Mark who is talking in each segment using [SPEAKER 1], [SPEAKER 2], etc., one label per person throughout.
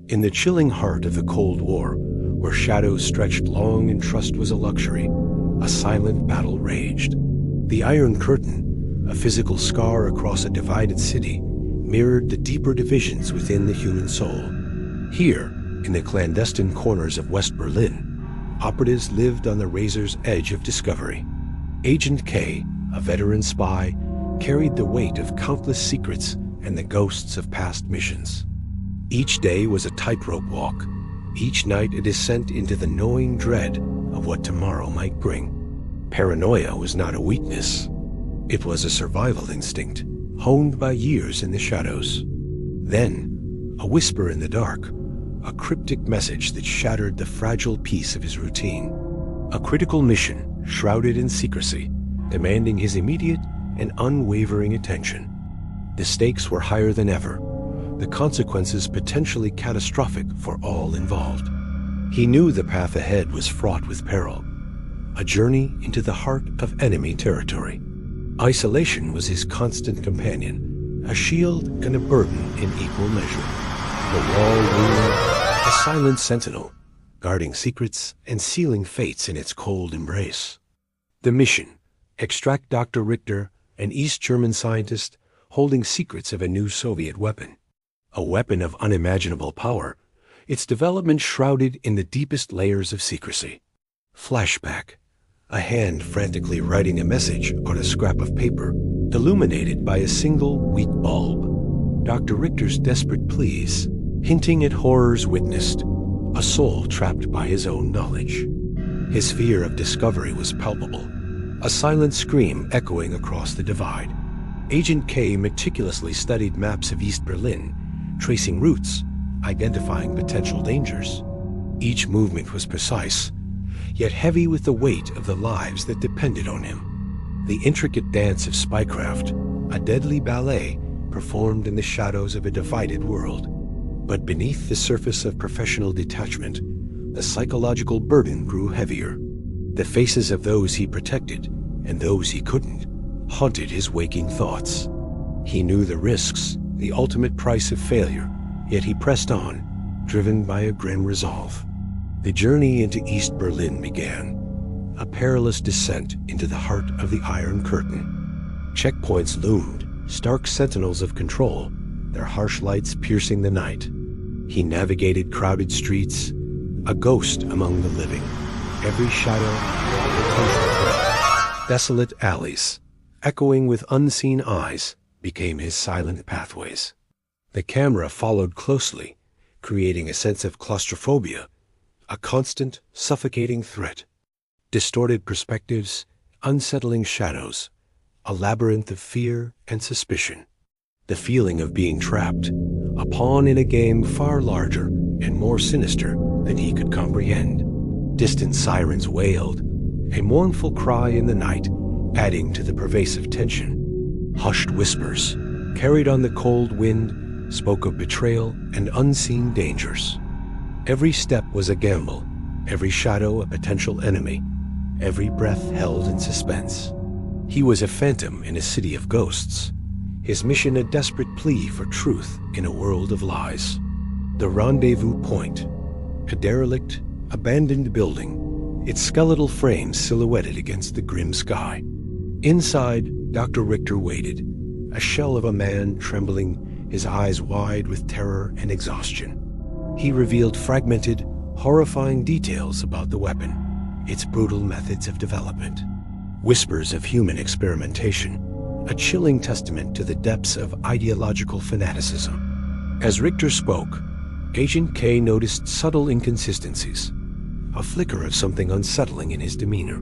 [SPEAKER 1] In the chilling heart of the Cold War, where shadows stretched long and trust was a luxury, a silent battle raged. The Iron Curtain, a physical scar across a divided city, mirrored the deeper divisions within the human soul. Here, in the clandestine corners of West Berlin, operatives lived on the razor's edge of discovery. Agent K, a veteran spy, carried the weight of countless secrets and the ghosts of past missions. Each day was a tightrope walk, each night a descent into the gnawing dread of what tomorrow might bring. Paranoia was not a weakness. It was a survival instinct, honed by years in the shadows. Then, a whisper in the dark, a cryptic message that shattered the fragile peace of his routine. A critical mission, shrouded in secrecy, demanding his immediate and unwavering attention. The stakes were higher than ever, the consequences potentially catastrophic for all involved. He knew the path ahead was fraught with peril, a journey into the heart of enemy territory. Isolation was his constant companion, a shield and a burden in equal measure. The wall loomed, a silent sentinel, guarding secrets and sealing fates in its cold embrace. The mission: extract Dr. Richter, an East German scientist holding secrets of a new Soviet weapon. A weapon of unimaginable power, its development shrouded in the deepest layers of secrecy. Flashback: a hand frantically writing a message on a scrap of paper, illuminated by a single weak bulb. Dr. Richter's desperate pleas, hinting at horrors witnessed, a soul trapped by his own knowledge. His fear of discovery was palpable, a silent scream echoing across the divide. Agent K meticulously studied maps of East Berlin, tracing routes, identifying potential dangers. Each movement was precise, yet heavy with the weight of the lives that depended on him. The intricate dance of spycraft, a deadly ballet, performed in the shadows of a divided world. But beneath the surface of professional detachment, the psychological burden grew heavier. The faces of those he protected and those he couldn't haunted his waking thoughts. He knew the risks, the ultimate price of failure, yet he pressed on, driven by a grim resolve. The journey into East Berlin began, a perilous descent into the heart of the Iron Curtain. Checkpoints loomed, stark sentinels of control, their harsh lights piercing the night. He navigated crowded streets, a ghost among the living, every shadow a potential threat. Desolate alleys, echoing with unseen eyes, became his silent pathways. The camera followed closely, creating a sense of claustrophobia, a constant, suffocating threat. Distorted perspectives, unsettling shadows, a labyrinth of fear and suspicion. The feeling of being trapped, a pawn in a game far larger and more sinister than he could comprehend. Distant sirens wailed, a mournful cry in the night, adding to the pervasive tension. Hushed whispers, carried on the cold wind, spoke of betrayal and unseen dangers. Every step was a gamble, every shadow a potential enemy, every breath held in suspense. He was a phantom in a city of ghosts, his mission a desperate plea for truth in a world of lies. The rendezvous point, a derelict, abandoned building, its skeletal frame silhouetted against the grim sky. Inside, Dr. Richter waited, a shell of a man trembling, his eyes wide with terror and exhaustion. He revealed fragmented, horrifying details about the weapon, its brutal methods of development. Whispers of human experimentation, a chilling testament to the depths of ideological fanaticism. As Richter spoke, Agent K noticed subtle inconsistencies, a flicker of something unsettling in his demeanor.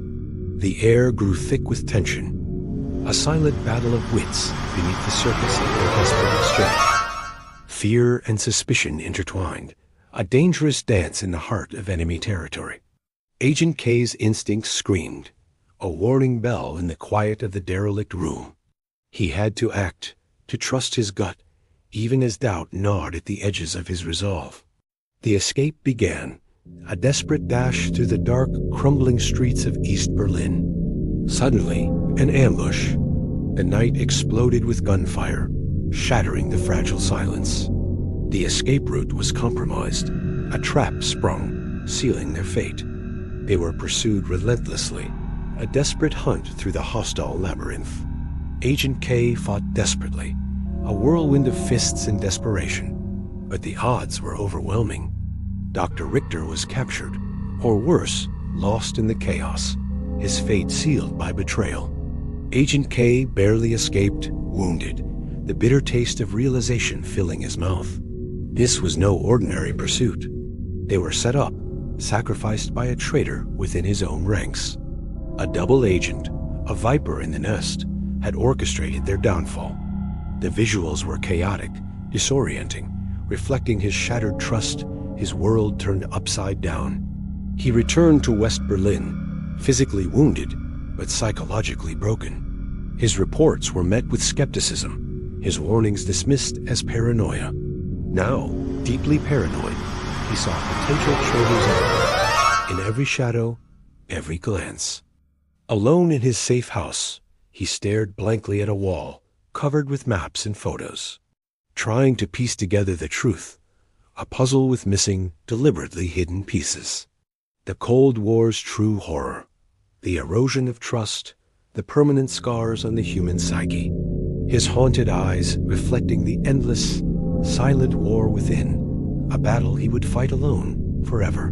[SPEAKER 1] The air grew thick with tension, a silent battle of wits beneath the surface of their desperate exchange. Fear and suspicion intertwined, a dangerous dance in the heart of enemy territory. Agent K's instincts screamed, a warning bell in the quiet of the derelict room. He had to act, to trust his gut, even as doubt gnawed at the edges of his resolve. The escape began, a desperate dash through the dark, crumbling streets of East Berlin. Suddenly, an ambush. The night exploded with gunfire, shattering the fragile silence. The escape route was compromised, a trap sprung, sealing their fate. They were pursued relentlessly, a desperate hunt through the hostile labyrinth. Agent K fought desperately, a whirlwind of fists and desperation, but the odds were overwhelming. Dr. Richter was captured, or worse, lost in the chaos, his fate sealed by betrayal. Agent K barely escaped, wounded, the bitter taste of realization filling his mouth. This was no ordinary pursuit. They were set up, sacrificed by a traitor within his own ranks. A double agent, a viper in the nest, had orchestrated their downfall. The visuals were chaotic, disorienting, reflecting his shattered trust, his world turned upside down. He returned to West Berlin, physically wounded, but psychologically broken. His reports were met with skepticism, his warnings dismissed as paranoia. Now, deeply paranoid, he saw potential traitors everywhere, in every shadow, every glance. Alone in his safe house, he stared blankly at a wall, covered with maps and photos, trying to piece together the truth, a puzzle with missing, deliberately hidden pieces. The Cold War's true horror, the erosion of trust, the permanent scars on the human psyche. His haunted eyes reflecting the endless, silent war within, a battle he would fight alone forever.